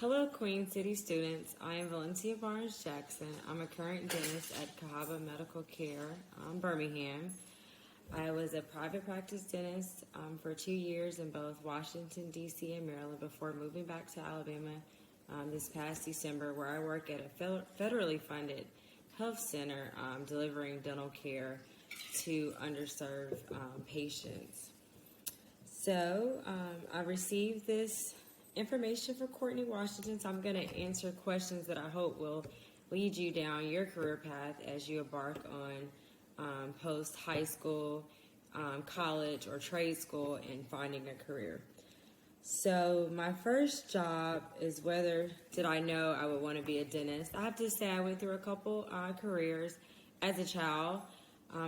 Hello, Queen City students. I am Valencia Barnes Jackson. I'm a current dentist at Cahaba Medical Care, Birmingham. I was a private practice dentist for 2 years in both Washington, D.C. and Maryland before moving back to Alabama this past December, where I work at a federally funded health center delivering dental care to underserved patients. So I received this information for Courtney Washington, so I'm going to answer questions that I hope will lead you down your career path as you embark on post high school, college, or trade school and finding a career. So my first job is whether did I know I would want to be a dentist. I have to say I went through a couple careers as a child.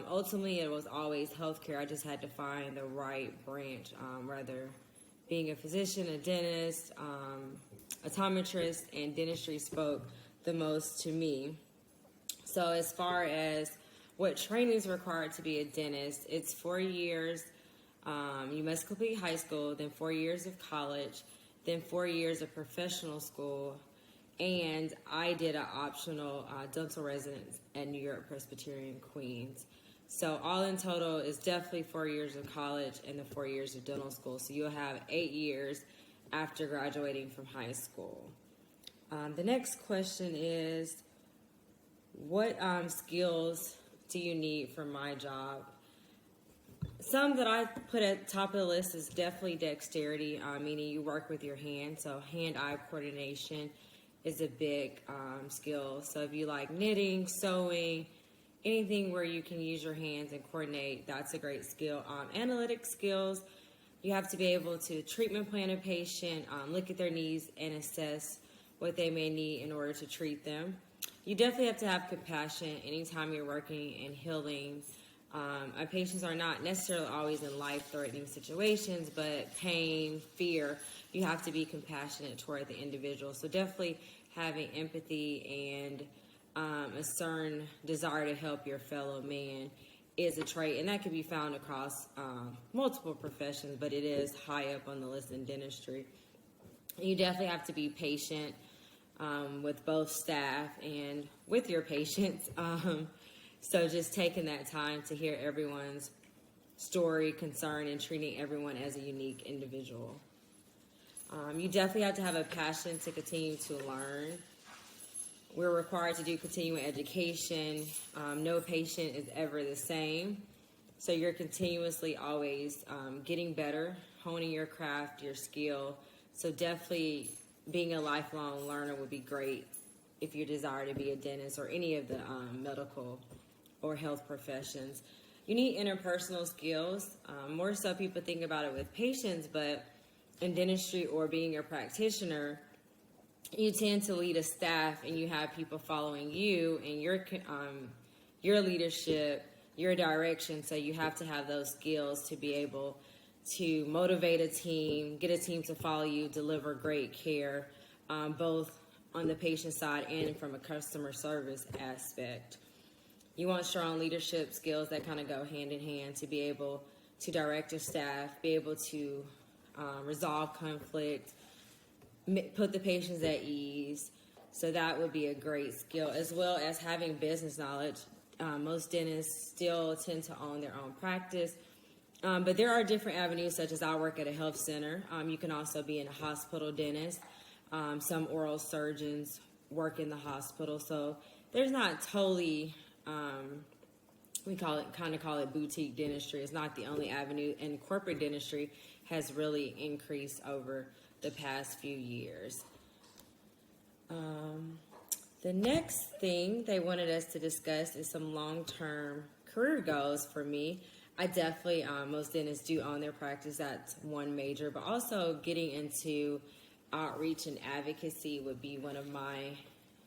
Ultimately, it was always healthcare. I just had to find the right branch, whether being a physician, a dentist, optometrist, and dentistry spoke the most to me. So as far as what training is required to be a dentist, it's 4 years. You must complete high school, then 4 years of college, then 4 years of professional school, and I did an optional dental residence at New York Presbyterian Queens. So all in total is definitely 4 years of college and the 4 years of dental school. So you'll have 8 years after graduating from high school. The next question is, what skills do you need for my job? Some that I put at the top of the list is definitely dexterity, meaning you work with your hands. So hand-eye coordination is a big skill. So if you like knitting, sewing, anything where you can use your hands and coordinate, that's a great skill. Analytic skills, you have to be able to treatment plan a patient, look at their needs, and assess what they may need in order to treat them. You definitely have to have compassion anytime you're working in healing. Our patients are not necessarily always in life-threatening situations, but pain, fear, you have to be compassionate toward the individual. So definitely having empathy and a certain desire to help your fellow man is a trait, and that can be found across multiple professions, but it is high up on the list in dentistry. You definitely have to be patient with both staff and with your patients. So just taking that time to hear everyone's story, concern, and treating everyone as a unique individual. You definitely have to have a passion to continue to learn. We're required to do continuing education. No patient is ever the same. So you're continuously always getting better, honing your craft, your skill. So definitely being a lifelong learner would be great if you desire to be a dentist or any of the medical or health professions. You need interpersonal skills. More so people think about it with patients, but in dentistry or being a practitioner, you tend to lead a staff and you have people following you and your leadership, your direction. So you have to have those skills to be able to motivate a team, get a team to follow you, deliver great care, both on the patient side and from a customer service aspect. You want strong leadership skills that kind of go hand in hand to be able to direct your staff, be able to resolve conflict, put the patients at ease. So that would be a great skill, as well as having business knowledge. Most dentists still tend to own their own practice, but there are different avenues, such as I work at a health center. You can also be in a hospital dentist. Some oral surgeons work in the hospital, so there's not totally, we call it boutique dentistry. It's not the only avenue, and corporate dentistry has really increased over the past few years. The next thing they wanted us to discuss is some long-term career goals for me. I definitely, most dentists do own their practice. That's one major, but also getting into outreach and advocacy would be one of my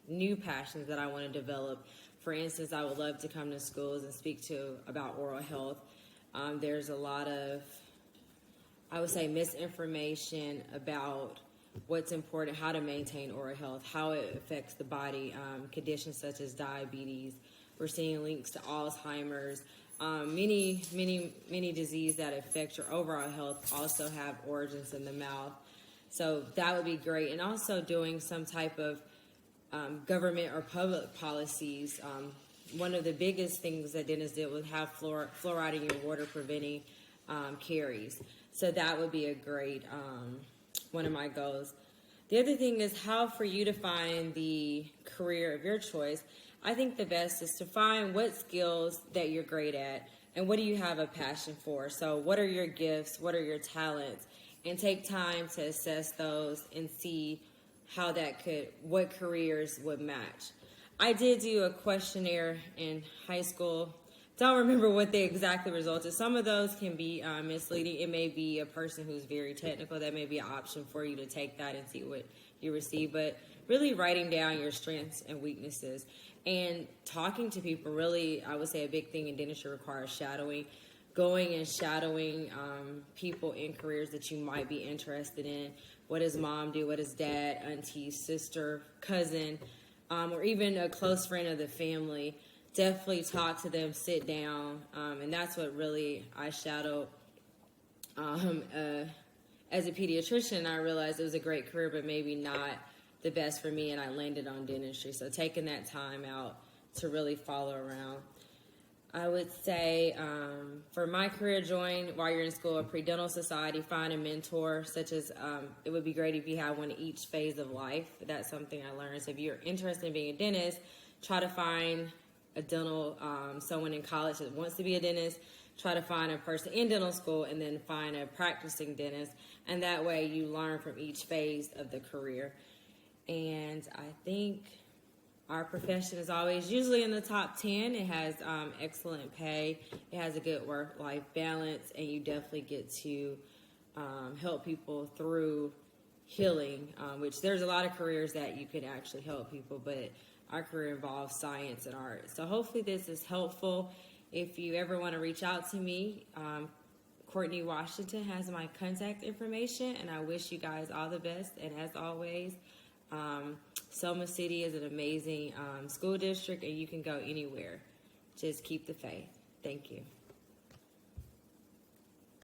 new passions that I want to develop. For instance, I would love to come to schools and speak about oral health. There's a lot of, I would say, misinformation about what's important, how to maintain oral health, how it affects the body, conditions such as diabetes. We're seeing links to Alzheimer's. Many diseases that affect your overall health also have origins in the mouth. So that would be great. And also doing some type of government or public policies. One of the biggest things that dentists did was have fluoride in your water, preventing caries. So that would be a great one of my goals. The other thing is how for you to find the career of your choice. I think the best is to find what skills that you're great at and what do you have a passion for. So what are your gifts? What are your talents? And take time to assess those and see how what careers would match. I did do a questionnaire in high school. Don't remember what the exactly resulted. Some of those can be misleading. It may be a person who's very technical. That may be an option for you to take that and see what you receive. But really writing down your strengths and weaknesses and talking to people. Really, I would say a big thing in dentistry requires shadowing. Going and shadowing people in careers that you might be interested in. What does mom do? What does dad, auntie, sister, cousin, or even a close friend of the family? Definitely talk to them, sit down, and that's what really I shadowed. As a pediatrician, I realized it was a great career, but maybe not the best for me, and I landed on dentistry. So taking that time out to really follow around. I would say for my career, join while you're in school a pre-dental society, find a mentor, such as it would be great if you had one in each phase of life. That's something I learned. So if you're interested in being a dentist, try to find a dental, someone in college that wants to be a dentist, try to find a person in dental school, and then find a practicing dentist. And that way you learn from each phase of the career. And I think our profession is always usually in the top 10. It has excellent pay. It has a good work-life balance, and you definitely get to help people through healing, which there's a lot of careers that you can actually help people, but our career involves science and art. So hopefully this is helpful. If you ever want to reach out to me, Courtney Washington has my contact information, and I wish you guys all the best. And as always, Selma City is an amazing school district, and you can go anywhere. Just keep the faith. Thank you.